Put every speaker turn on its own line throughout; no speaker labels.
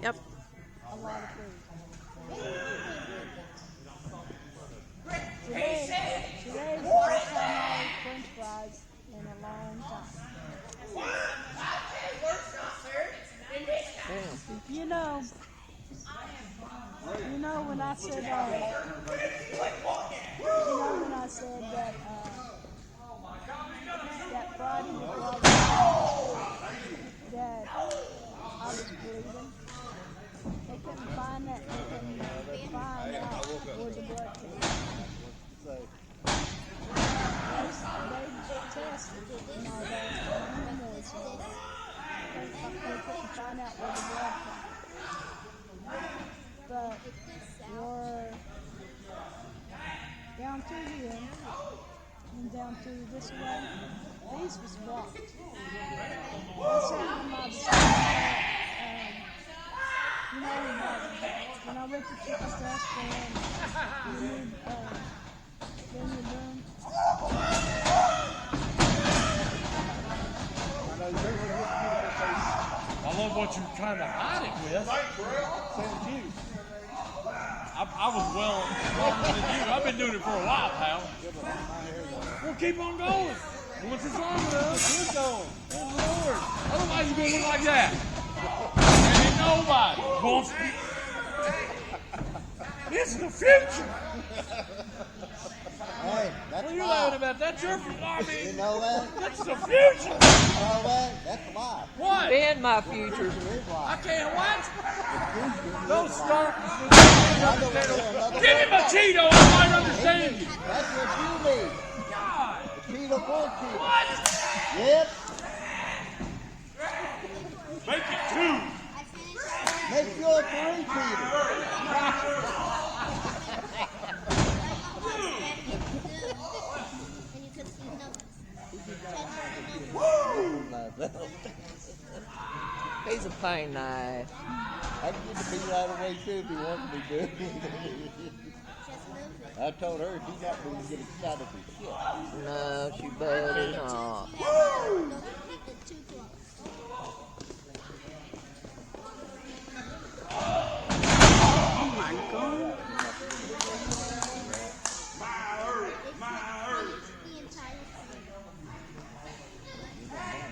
Yep.
A lot of food. Today's the first time I ate French fries in a long time. You know when I said that Friday before that I was bleeding. They couldn't find that. They couldn't find out where the blood came from. They tested it and all that. They couldn't find out where the blood came from. But we're down through here and down through this way. These was blocked. I said to my when I went to check the breast and you need then you room.
I love what you're trying to hide it with. Same you. I was well longer than you. I've been doing it for a while, pal. We'll keep on going. Once it's long enough, keep going. Oh, Lord. Otherwise, you're going to look like that. And ain't nobody wants to. This is the future.
Hey, that's
What are you laughing about? That's your
You know that?
That's the future.
You know that? That's life.
What?
And my future.
I can't watch. Don't start. Give him a Cheeto. I might understand you.
That's what you need.
God.
The Cheeto for Cheeto.
What?
Yep.
Make it two.
Make you a 3 Cheeto.
He's a pain in the ass.
I can get the beat out of the way too if he wants to be good. I told her she's not going to get excited for shit.
No, she better not.
Oh my God.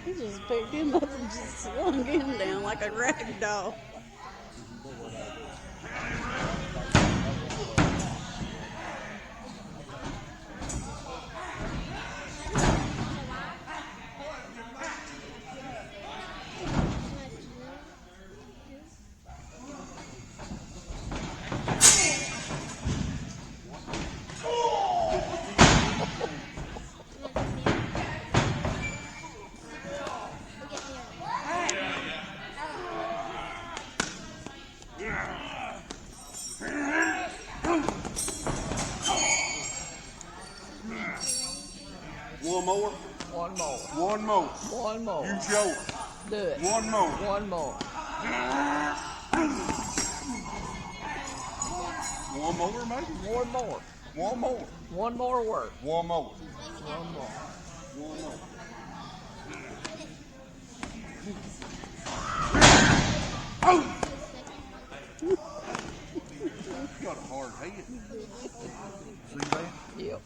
He just picked him up and just swung him down like a rag doll.
One more?
One more.
One more.
One more.
You show.
Do it.
One more.
One more.
One more, maybe?
One more.
One more.
One more work.
One more.
One more.
One more. Oh! Got a hard head. See that?
Yep.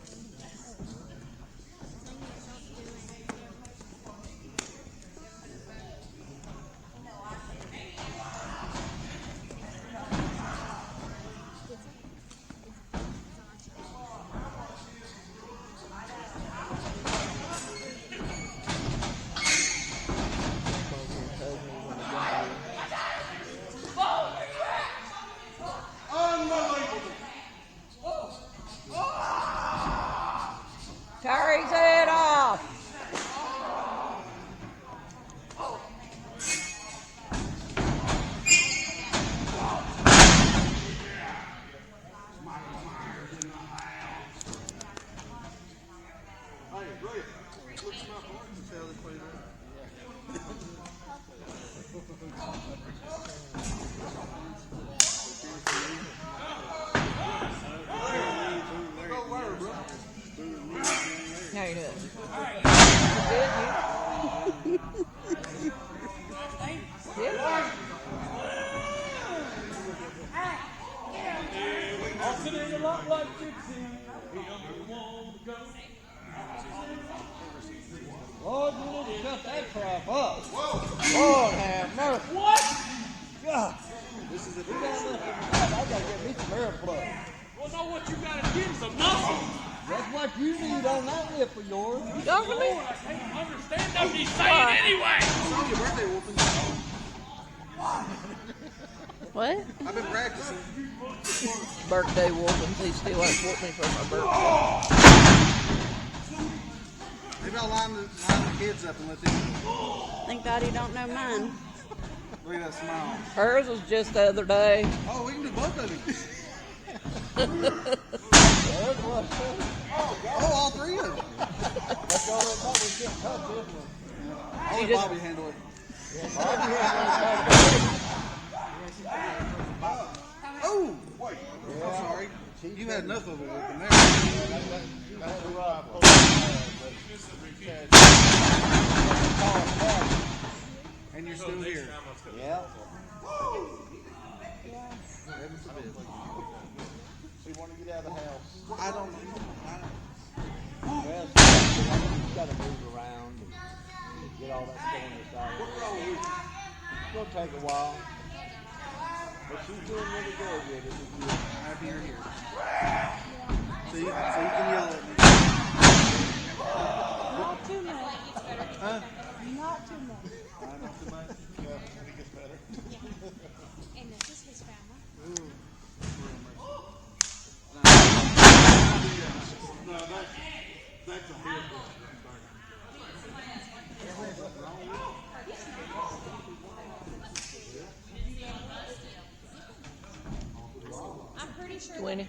Unbelievable.
a lot like Gypsy. He only won't go.
Lord, you need to shut that crap up. Lord have mercy.
What?
God. We got enough of that. I gotta get me some air plug.
Well, know what you gotta get some muscle.
That's what you need on that lip of yours.
Talking to me?
I can't understand what he's saying anyway.
Your birthday whooping.
What?
I've been practicing.
Birthday whoopings. He still ain't whooped me for my birthday.
Maybe I'll line the kids up and let them.
Thank God he don't know mine.
Look at that smile.
Hers was just the other day.
Oh, we can do both of you. Oh, all three of them.
That's all I thought we couldn't touch this one.
I'll let
just-
Bobby handle it. Oh! I'm sorry. You had enough of it in there. And you're still here.
Yeah.
So you want to get out of the house? I don't know.
Well, you gotta move around and get all that stuff inside. It's gonna take a while. But she's doing really good with it.
Happy you're here. So you can yell at me.
Not too much.
Huh?
Not too much.
Not too much. Yeah, I think it's better.
And this is his family.
No, that's a head.
I'm pretty sure
20.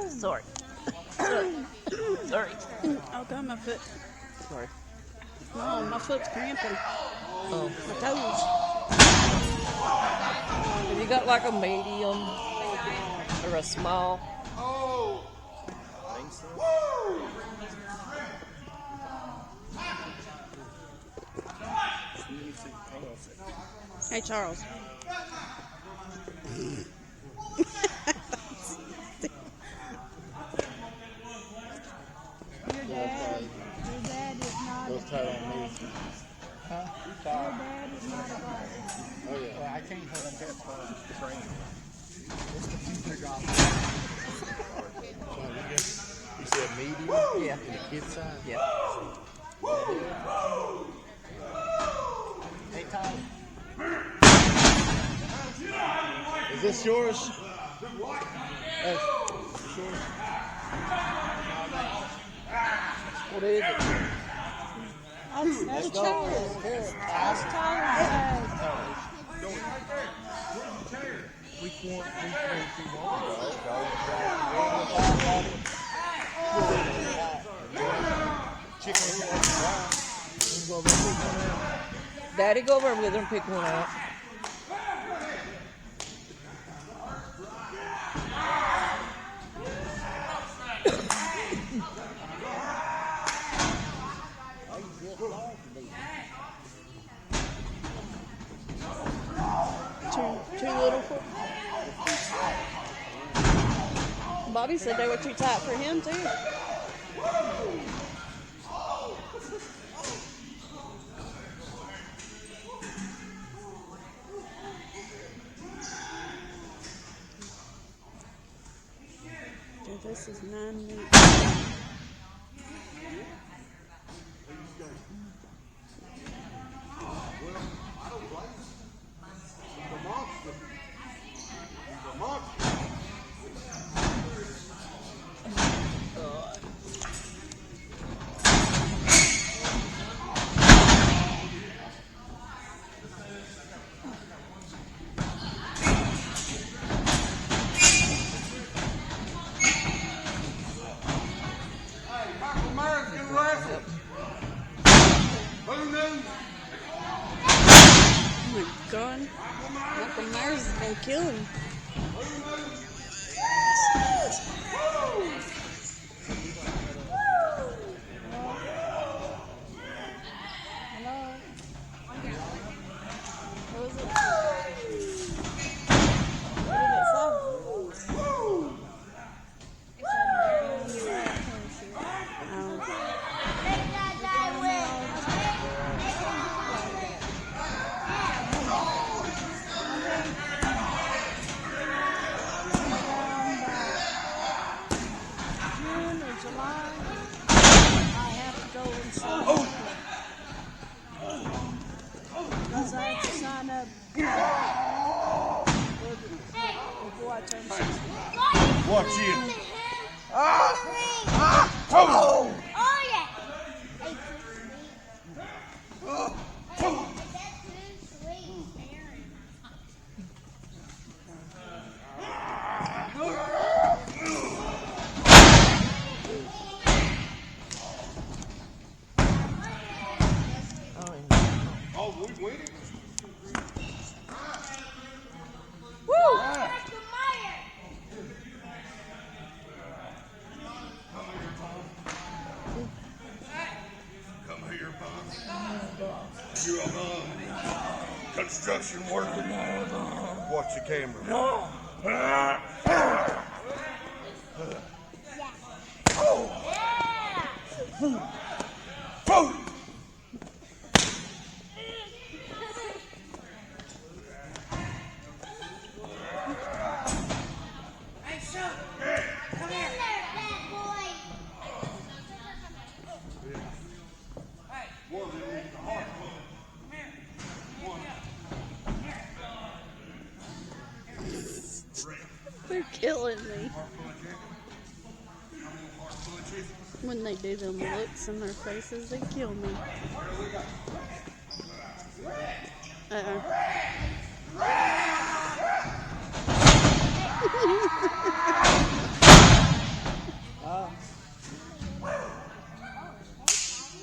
Sorry. Sorry.
Oh God, my foot.
Sorry.
No, my foot's cramping.
Oh.
My toes.
Have you got like a medium or a small?
Hey, Charles. Your dad is not.
Goes tight on me.
Your dad is not a god.
Oh yeah.
Well, I can't hold that far. Train.
You said medium?
Yeah.
The kid size?
Yeah.
Hey, Tom. Is this yours? That's yours.
What is it?
That's Charles. That's Charles.
Daddy, go over with her and pick one out.
Too little for. Bobby said they were too tight for him too. Dude, this is 9 minutes.
Michael Myers getting arrested. Who knew?
Oh my God. Michael Myers is gonna kill him. go and sign up. Because I have to sign up before I turn 60.
Watch it.
Oh, yeah.
Oh, we winning? Come here, boss. You're a construction worker. Watch the camera.
They're killing me. When they do them looks in their faces, they kill me.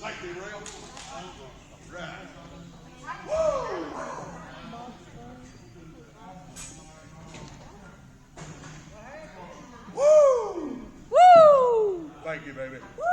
Like the rail. Right. Woo!
Woo!
Thank you, baby.
Woo!